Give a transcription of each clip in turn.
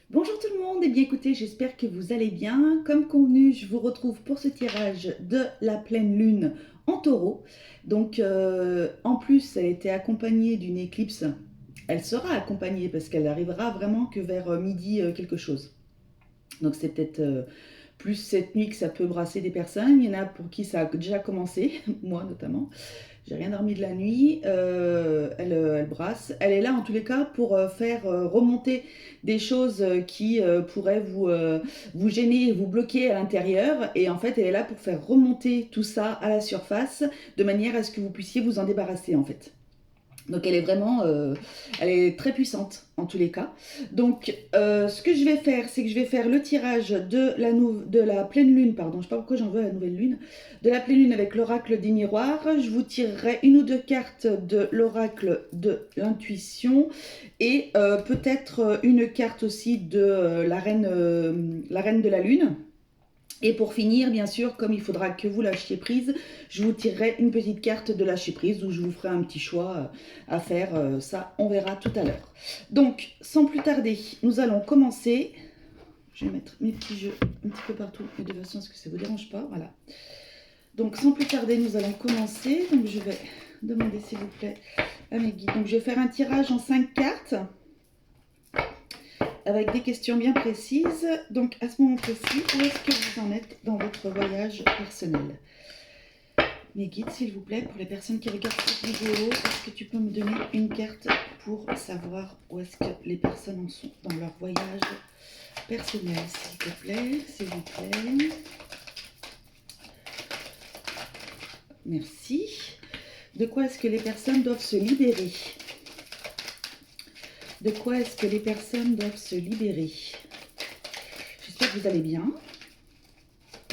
Bonjour tout le monde, et bien écoutez, j'espère que vous allez bien. Comme convenu, je vous retrouve pour ce tirage de la pleine lune en taureau. Donc en plus, elle était accompagnée d'une éclipse. Elle sera accompagnée parce qu'elle arrivera vraiment que vers midi quelque chose. Donc c'est peut-être plus cette nuit que ça peut brasser des personnes. Il y en a pour qui ça a déjà commencé, moi notamment. J'ai rien dormi de la nuit, elle brasse. Elle est là en tous les cas pour faire remonter des choses qui pourraient vous gêner, vous bloquer à l'intérieur. Et en fait, elle est là pour faire remonter tout ça à la surface de manière à ce que vous puissiez vous en débarrasser en fait. Donc elle est vraiment, elle est très puissante en tous les cas. Donc ce que je vais faire, c'est que je vais faire le tirage de la pleine lune, pardon, je sais pas pourquoi j'en veux la nouvelle lune, de la pleine lune avec l'oracle des miroirs. Je vous tirerai une ou deux cartes de l'oracle de l'intuition et peut-être une carte aussi de la reine de la lune. Et pour finir, bien sûr, comme il faudra que vous lâchiez prise, je vous tirerai une petite carte de lâcher prise où je vous ferai un petit choix à faire. Ça, on verra tout à l'heure. Donc, sans plus tarder, nous allons commencer. Je vais mettre mes petits jeux un petit peu partout, mais de façon à ce que ça ne vous dérange pas. Voilà. Donc, sans plus tarder, nous allons commencer. Donc, je vais demander, s'il vous plaît, à mes guides. Donc, je vais faire un tirage en 5 cartes avec des questions bien précises. Donc à ce moment précis, où est-ce que vous en êtes dans votre voyage personnel? Mes guides, s'il vous plaît, pour les personnes qui regardent cette vidéo, est-ce que tu peux me donner une carte pour savoir où est-ce que les personnes en sont dans leur voyage personnel, s'il te plaît, s'il vous plaît. Merci. De quoi est-ce que les personnes doivent se libérer? De quoi est-ce que les personnes doivent se libérer? J'espère que vous allez bien.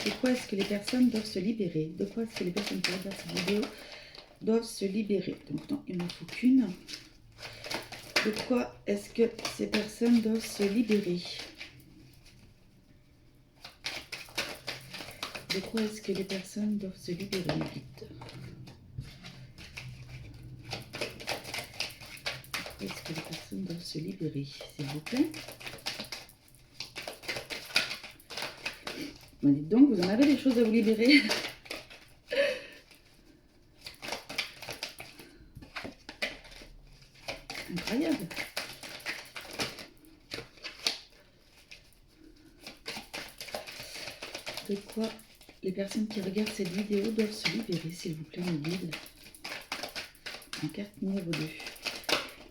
De quoi est-ce que les personnes doivent se libérer? De quoi est-ce que les personnes qui regardent cette vidéo doivent se libérer? Donc non, il ne m'en faut qu'une. De quoi est-ce que ces personnes doivent se libérer? De quoi est-ce que les personnes doivent se libérer, vite? De quoi est-ce que les personnes doivent se libérer, s'il vous plaît? Bon, dites donc, vous en avez des choses à vous libérer. Incroyable. De quoi les personnes qui regardent cette vidéo doivent se libérer, s'il vous plaît, mes guides? En carte numéro 2.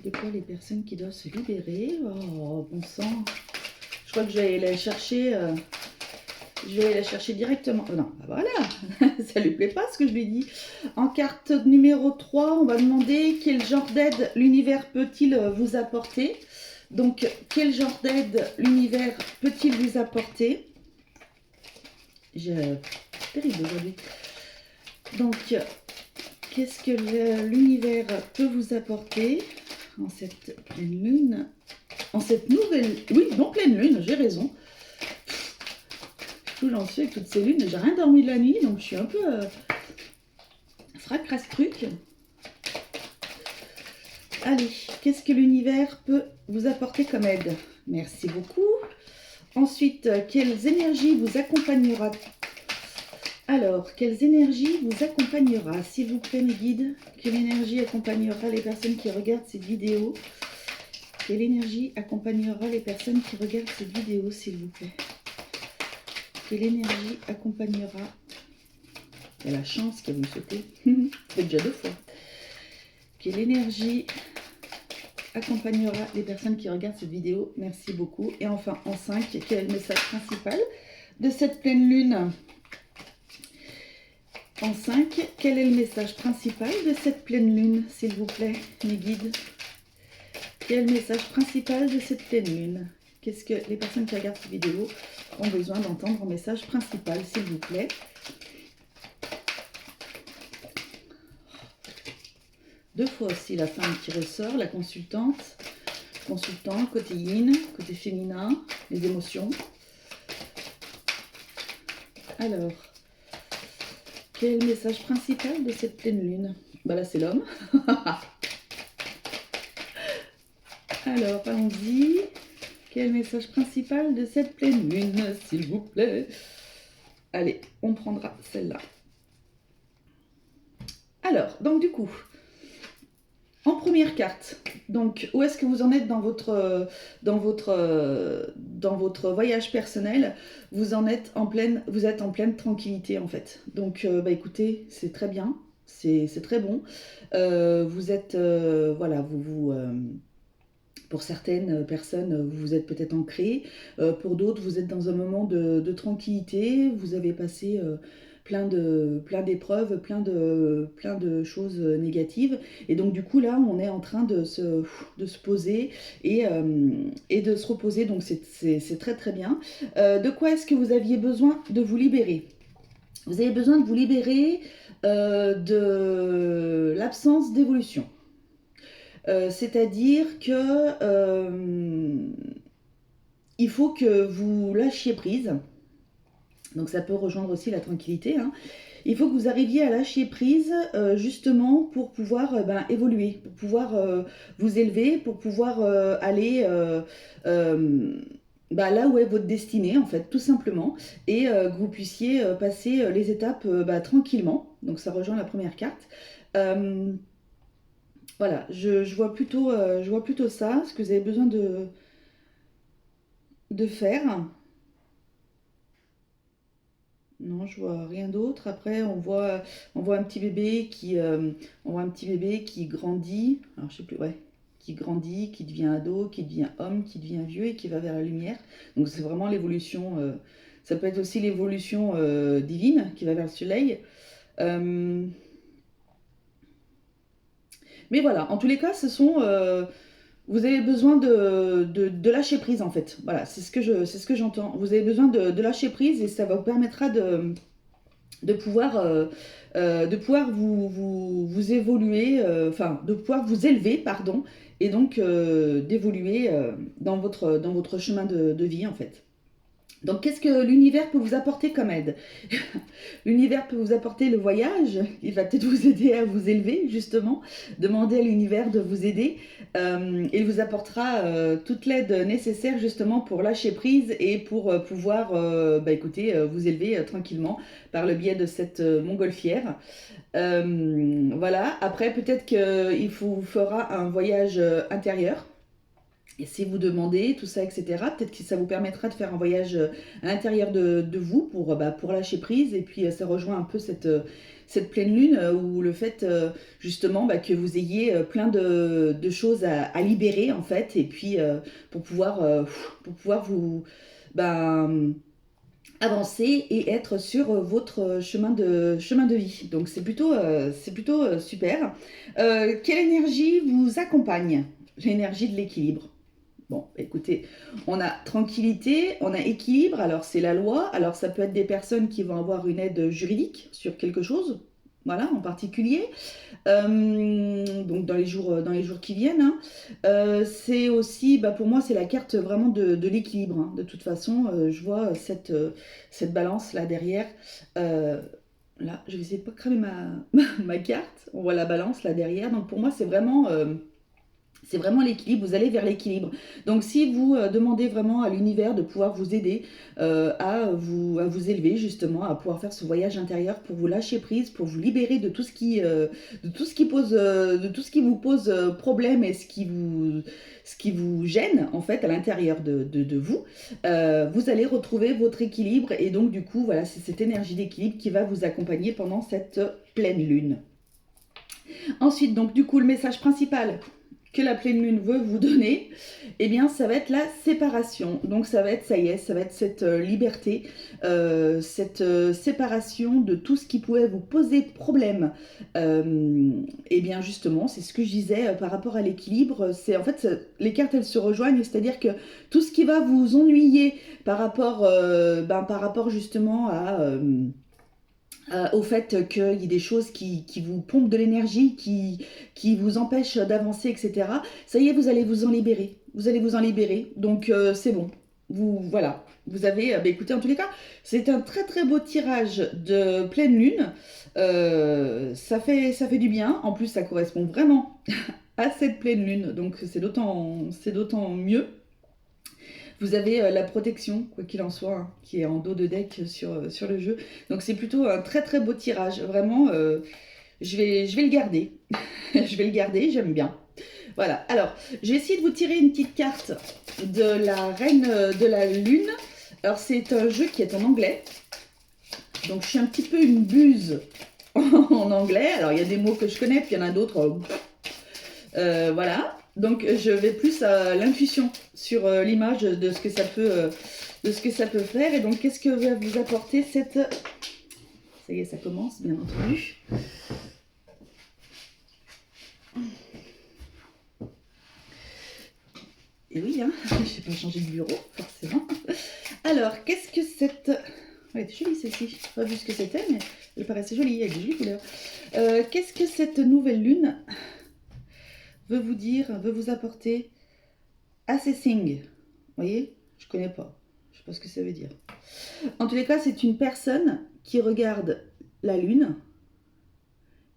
De quoi les personnes qui doivent se libérer? Oh, bon sang. Je crois que je vais aller la chercher. Je vais la chercher directement. Oh non, bah voilà. Ça lui plaît pas ce que je lui ai dit. En carte numéro 3, on va demander quel genre d'aide l'univers peut-il vous apporter. Donc, quel genre d'aide l'univers peut-il vous apporter? Terrible aujourd'hui. Donc, qu'est-ce que l'univers peut vous apporter en cette pleine lune? En cette nouvelle... Oui, non, pleine lune, j'ai raison. Tout j'en suis avec toutes ces lunes. J'ai rien dormi de la nuit, donc je suis un peu fracrasse truc. Allez, qu'est-ce que l'univers peut vous apporter comme aide? Merci beaucoup. Ensuite, quelles énergies vous accompagnera? Alors, quelles énergies vous accompagnera, s'il vous plaît, mes guides? Quelle énergie accompagnera les personnes qui regardent cette vidéo? Quelle énergie accompagnera les personnes qui regardent cette vidéo, s'il vous plaît? Quelle énergie accompagnera? Il y a la chance qu'elle vous souhaitez. C'est déjà 2 fois. Quelle énergie accompagnera les personnes qui regardent cette vidéo? Merci beaucoup. Et enfin, en 5, quel est le message principal de cette pleine lune? En 5, quel est le message principal de cette pleine lune, s'il vous plaît, mes guides? Quel est le message principal de cette pleine lune? Qu'est-ce que les personnes qui regardent cette vidéo ont besoin d'entendre en message principal, s'il vous plaît? Deux fois aussi la femme qui ressort, la consultante, consultant, côté yin, côté féminin, les émotions. Alors, quel est le message principal de cette pleine lune? Bah là c'est l'homme. Alors, allons-y. Quel message principal de cette pleine lune, s'il vous plaît? Allez, on prendra celle-là. Alors, donc du coup, en première carte, donc où est-ce que vous en êtes dans votre voyage personnel? Vous êtes en pleine tranquillité en fait. Donc bah écoutez, c'est très bien, c'est très bon. Vous êtes voilà, pour certaines personnes, vous êtes peut-être ancré. Pour d'autres, vous êtes dans un moment de tranquillité. Vous avez passé plein d'épreuves, plein de choses négatives. Et donc, du coup, là, on est en train de se poser et de se reposer. Donc, c'est très, très bien. De quoi est-ce que vous aviez besoin de vous libérer? Vous avez besoin de vous libérer de l'absence d'évolution. C'est-à-dire que il faut que vous lâchiez prise. Donc ça peut rejoindre aussi la tranquillité, hein. Il faut que vous arriviez à lâcher prise justement pour pouvoir évoluer, pour pouvoir vous élever, pour pouvoir aller là où est votre destinée en fait, tout simplement, et que vous puissiez passer les étapes tranquillement. Donc ça rejoint la première carte. Voilà, je vois plutôt ça, ce que vous avez besoin de faire. Non, je vois rien d'autre. Après, on voit on voit un petit bébé qui grandit. Alors, je sais plus, ouais, qui grandit, qui devient ado, qui devient homme, qui devient vieux et qui va vers la lumière. Donc, c'est vraiment l'évolution. Ça peut être aussi l'évolution divine qui va vers le soleil. Euh, mais voilà, en tous les cas, vous avez besoin de lâcher prise en fait. Voilà, c'est ce que j'entends. Vous avez besoin de lâcher prise et ça vous permettra de pouvoir vous évoluer, enfin de pouvoir vous élever, pardon, et donc d'évoluer dans votre chemin de vie en fait. Donc, qu'est-ce que l'univers peut vous apporter comme aide? L'univers peut vous apporter le voyage, il va peut-être vous aider à vous élever, justement. Demandez à l'univers de vous aider. Il vous apportera toute l'aide nécessaire, justement, pour lâcher prise et pour pouvoir, écoutez, vous élever tranquillement par le biais de cette montgolfière. Voilà, après, peut-être qu'il vous fera un voyage intérieur. Et si vous demandez tout ça, etc., peut-être que ça vous permettra de faire un voyage à l'intérieur de vous pour lâcher prise. Et puis ça rejoint un peu cette pleine lune où le fait justement que vous ayez plein de choses à libérer en fait. Et puis pour pouvoir vous bah, avancer et être sur votre chemin de vie. Donc c'est plutôt super. Quelle énergie vous accompagne? L'énergie de l'équilibre. Bon, écoutez, on a tranquillité, on a équilibre, alors c'est la loi, alors ça peut être des personnes qui vont avoir une aide juridique sur quelque chose, voilà, en particulier, donc dans les jours qui viennent, hein. C'est aussi, pour moi, c'est la carte vraiment de l'équilibre, hein. De toute façon, je vois cette balance là derrière. Euh, Là, je vais essayer de pas cramer ma carte, on voit la balance là derrière, donc pour moi, c'est vraiment l'équilibre, vous allez vers l'équilibre. Donc si vous demandez vraiment à l'univers de pouvoir vous aider à vous élever justement, à pouvoir faire ce voyage intérieur pour vous lâcher prise, pour vous libérer de tout ce qui pose, de tout ce qui vous pose problème et ce qui vous gêne en fait à l'intérieur de vous, vous allez retrouver votre équilibre et donc du coup voilà, c'est cette énergie d'équilibre qui va vous accompagner pendant cette pleine lune. Ensuite donc du coup le message principal que la pleine lune veut vous donner, eh bien ça va être la séparation. Donc ça va être, ça y est, ça va être cette liberté, cette séparation de tout ce qui pouvait vous poser problème. Et bien justement, c'est ce que je disais par rapport à l'équilibre. C'est en fait, les cartes elles se rejoignent, c'est-à-dire que tout ce qui va vous ennuyer par rapport justement au fait qu'il y ait des choses qui vous pompent de l'énergie, qui vous empêchent d'avancer, etc. Ça y est, vous allez vous en libérer. Vous allez vous en libérer. Donc c'est bon. Voilà. Vous avez, écoutez, en tous les cas, c'est un très très beau tirage de pleine lune. Ça fait du bien. En plus, ça correspond vraiment à cette pleine lune. Donc c'est d'autant mieux. vous avez la protection, quoi qu'il en soit, hein, qui est en dos de deck sur le jeu. Donc c'est plutôt un très très beau tirage. Vraiment, je vais le garder. Je vais le garder, j'aime bien. Voilà, alors, je vais essayer de vous tirer une petite carte de la Reine de la Lune. Alors, c'est un jeu qui est en anglais. Donc, je suis un petit peu une buse en anglais. Alors, il y a des mots que je connais, puis il y en a d'autres. Voilà. Donc, je vais plus à l'intuition sur l'image de ce que ça peut faire. Et donc, qu'est-ce que va vous apporter cette... Ça y est, ça commence, bien entendu. Et oui, hein, je n'ai pas changé de bureau, forcément. Alors, qu'est-ce que cette... Elle était jolie celle-ci. Je n'ai pas vu ce que c'était, mais elle paraissait jolie, avec des jolies couleurs. Qu'est-ce que cette nouvelle lune veut vous dire, veut vous apporter? Assessing. Vous voyez? Je ne connais pas. Je ne sais pas ce que ça veut dire. En tous les cas, c'est une personne qui regarde la lune,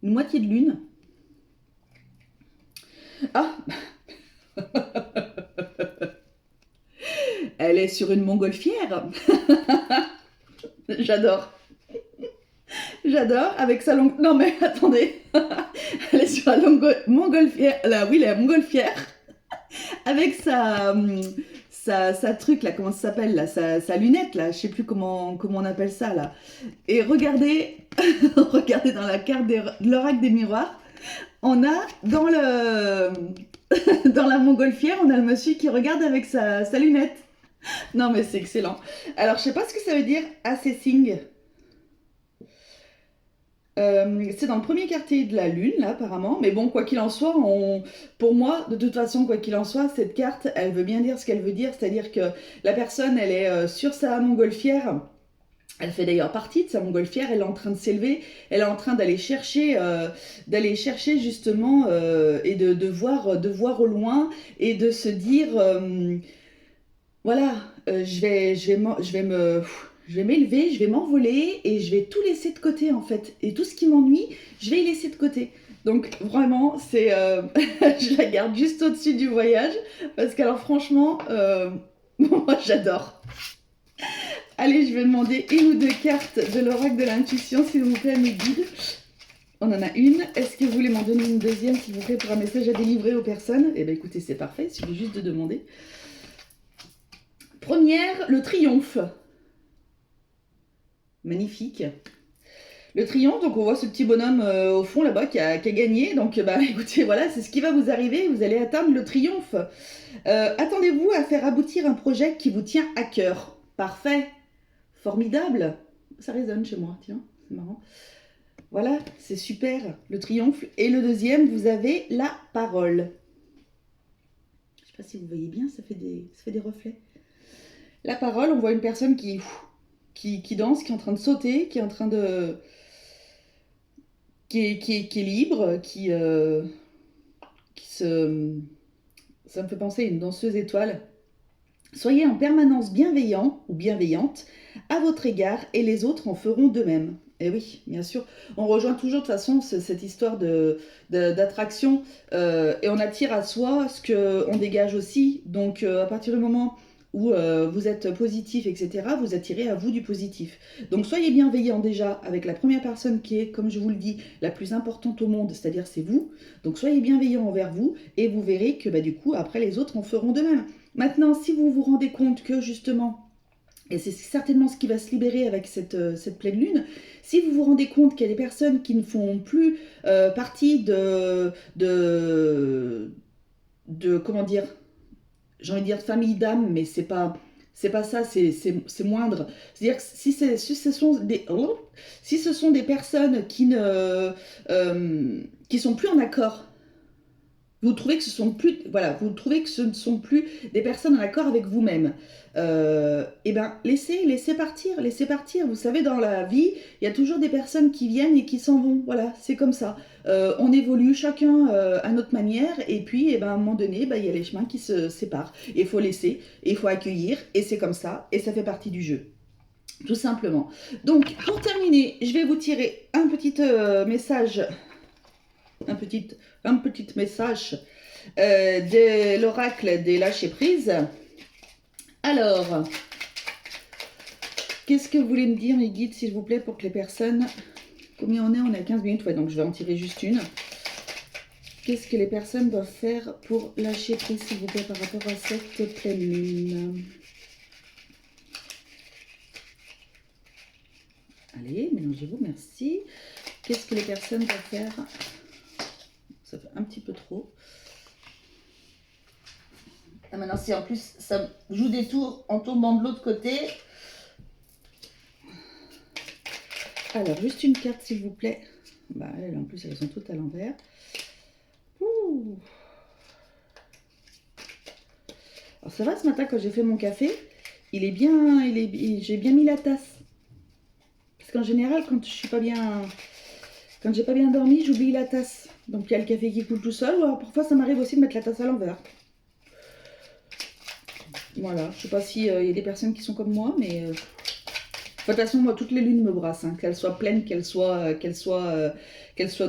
une moitié de lune. Ah Elle est sur une montgolfière. J'adore. J'adore, avec sa longue... Non mais attendez. Elle est sur la montgolfière. Là, oui, la montgolfière. Avec sa truc là, comment ça s'appelle là, sa lunette là, je sais plus comment on appelle ça là. Et regardez, regardez dans la carte de l'oracle des miroirs, on a dans le dans la montgolfière, on a le monsieur qui regarde avec sa lunette. Non mais c'est excellent. Alors je sais pas ce que ça veut dire assessing. C'est dans le premier quartier de la Lune, là, apparemment. Mais bon, quoi qu'il en soit, pour moi, de toute façon, quoi qu'il en soit, cette carte, elle veut bien dire ce qu'elle veut dire. C'est-à-dire que la personne, elle est sur sa montgolfière. Elle fait d'ailleurs partie de sa montgolfière. Elle est en train de s'élever. Elle est en train d'aller chercher justement, et de voir au loin et de se dire, voilà, je vais m'élever, je vais m'envoler et je vais tout laisser de côté en fait. Et tout ce qui m'ennuie, je vais y laisser de côté. Donc vraiment, c'est, je la garde juste au-dessus du voyage parce qu'alors franchement, moi j'adore. Allez, je vais demander une ou deux cartes de l'oracle de l'intuition, s'il vous plaît, mes guides. On en a une. Est-ce que vous voulez m'en donner une deuxième, s'il vous plaît, pour un message à délivrer aux personnes? Eh bien écoutez, c'est parfait, il suffit juste de demander. Première, le triomphe. Magnifique. Le triomphe, donc on voit ce petit bonhomme au fond là-bas qui a gagné. Donc bah écoutez, voilà, c'est ce qui va vous arriver. Vous allez atteindre le triomphe. Attendez-vous à faire aboutir un projet qui vous tient à cœur. Parfait. Formidable. Ça résonne chez moi, tiens, c'est marrant. Voilà, c'est super, le triomphe. Et le deuxième, vous avez la parole. Je ne sais pas si vous voyez bien, ça fait des reflets. La parole, on voit une personne qui danse, qui est en train de sauter, qui est en train de... qui est libre, ça me fait penser à une danseuse étoile. Soyez en permanence bienveillant ou bienveillante à votre égard et les autres en feront de même. Et oui, bien sûr, on rejoint toujours de toute façon cette histoire d'attraction et on attire à soi ce qu'on dégage aussi. Donc à partir du moment où vous êtes positif, etc., vous attirez à vous du positif. Donc soyez bienveillant déjà avec la première personne qui est, comme je vous le dis, la plus importante au monde, c'est-à-dire c'est vous. Donc soyez bienveillant envers vous et vous verrez que bah, du coup, après les autres en feront de même. Maintenant, si vous vous rendez compte que justement, et c'est certainement ce qui va se libérer avec cette pleine lune, si vous vous rendez compte qu'il y a des personnes qui ne font plus partie de comment dire, j'ai envie de dire famille d'âme, mais c'est pas ça, c'est moindre. C'est-à-dire que si ce sont des personnes qui sont plus en accord, vous trouvez que ce sont plus, voilà, vous trouvez que ce ne sont plus des personnes en accord avec vous-même. Et ben laissez partir. Vous savez, dans la vie, il y a toujours des personnes qui viennent et qui s'en vont. Voilà, c'est comme ça. On évolue chacun à notre manière, et puis, et ben, à un moment donné, ben, il y a les chemins qui se séparent. Et il faut laisser, et il faut accueillir, et c'est comme ça, et ça fait partie du jeu. Tout simplement. Donc, pour terminer, je vais vous tirer un petit message. Un petit message de l'oracle des lâcher prises. Alors, qu'est-ce que vous voulez me dire, mes guides, s'il vous plaît, pour que les personnes... Combien on est? On est à 15 minutes, ouais, donc je vais en tirer juste une. Qu'est-ce que les personnes doivent faire pour lâcher prise, s'il vous plaît, par rapport à cette pleine lune? Allez, mélangez-vous, merci. Qu'est-ce que les personnes doivent faire? Ça fait un petit peu trop. Ah, maintenant, si en plus ça joue des tours en tombant de l'autre côté. Alors, juste une carte, s'il vous plaît. Bah, elles, en plus, elles sont toutes à l'envers. Alors, ça va, ce matin, quand j'ai fait mon café, j'ai bien mis la tasse. Parce qu'en général, quand je suis pas bien... Quand j'ai pas bien dormi, j'oublie la tasse. Donc, il y a le café qui coule tout seul. Ou alors, parfois, ça m'arrive aussi de mettre la tasse à l'envers. Voilà, je sais pas s'il y a des personnes qui sont comme moi, mais... de toute façon, moi, toutes les lunes me brassent, hein. Qu'elles soient pleines, qu'elles soient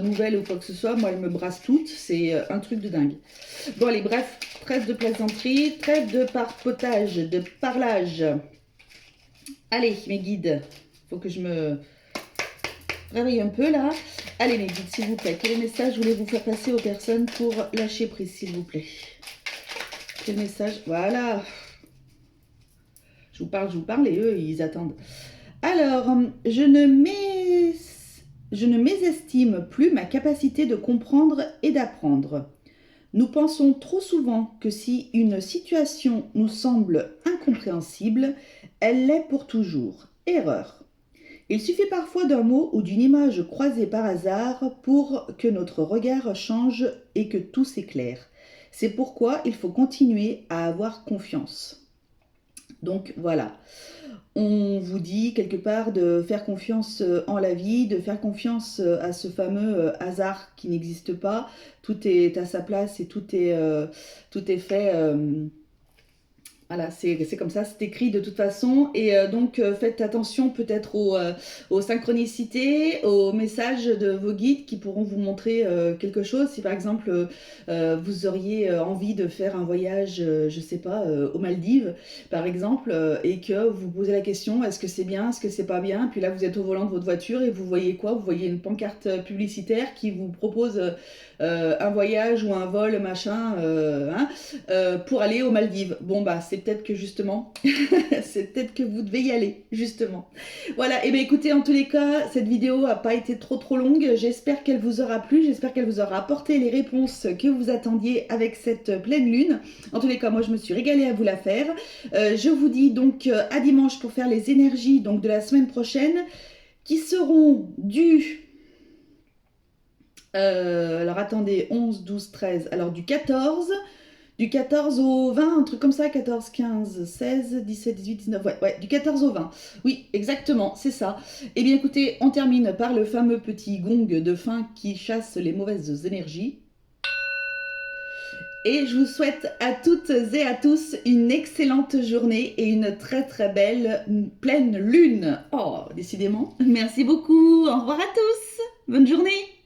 nouvelles ou quoi que ce soit, moi, elles me brassent toutes. C'est un truc de dingue. Bon, allez, bref, trêve de plaisanterie, trêve de papotage, de parlage. Allez, mes guides, faut que je me réveille un peu, là. Allez, mes guides, s'il vous plaît, quel message voulez-vous faire passer aux personnes pour lâcher prise, s'il vous plaît? Quel message? Voilà. Je vous parle et eux, ils attendent. Alors, je ne mésestime plus ma capacité de comprendre et d'apprendre. Nous pensons trop souvent que si une situation nous semble incompréhensible, elle l'est pour toujours. Erreur. Il suffit parfois d'un mot ou d'une image croisée par hasard pour que notre regard change et que tout s'éclaire. C'est pourquoi il faut continuer à avoir confiance. Donc voilà, on vous dit quelque part de faire confiance en la vie, de faire confiance à ce fameux hasard qui n'existe pas. Tout est à sa place et tout est fait. Voilà, c'est comme ça, c'est écrit de toute façon. Et donc, faites attention peut-être aux synchronicités, aux messages de vos guides qui pourront vous montrer quelque chose. Si par exemple, vous auriez envie de faire un voyage, je sais pas, aux Maldives, par exemple, et que vous posez la question, est-ce que c'est bien, est-ce que c'est pas bien? Puis là, vous êtes au volant de votre voiture et vous voyez quoi? Vous voyez une pancarte publicitaire qui vous propose un voyage ou un vol, machin, pour aller aux Maldives. Bon, bah, c'est peut-être que justement, c'est peut-être que vous devez y aller, justement. Voilà, et bien écoutez, en tous les cas, cette vidéo n'a pas été trop longue. J'espère qu'elle vous aura plu, j'espère qu'elle vous aura apporté les réponses que vous attendiez avec cette pleine lune. En tous les cas, moi, je me suis régalée à vous la faire. Je vous dis donc à dimanche pour faire les énergies donc, de la semaine prochaine, qui seront dues... alors attendez, 11, 12, 13, alors du 14 au 20, un truc comme ça, 14, 15, 16, 17, 18, 19, ouais, du 14 au 20. Oui, exactement, c'est ça. Eh bien écoutez, on termine par le fameux petit gong de fin qui chasse les mauvaises énergies. Et je vous souhaite à toutes et à tous une excellente journée et une très belle pleine lune. Oh, décidément. Merci beaucoup, au revoir à tous. Bonne journée.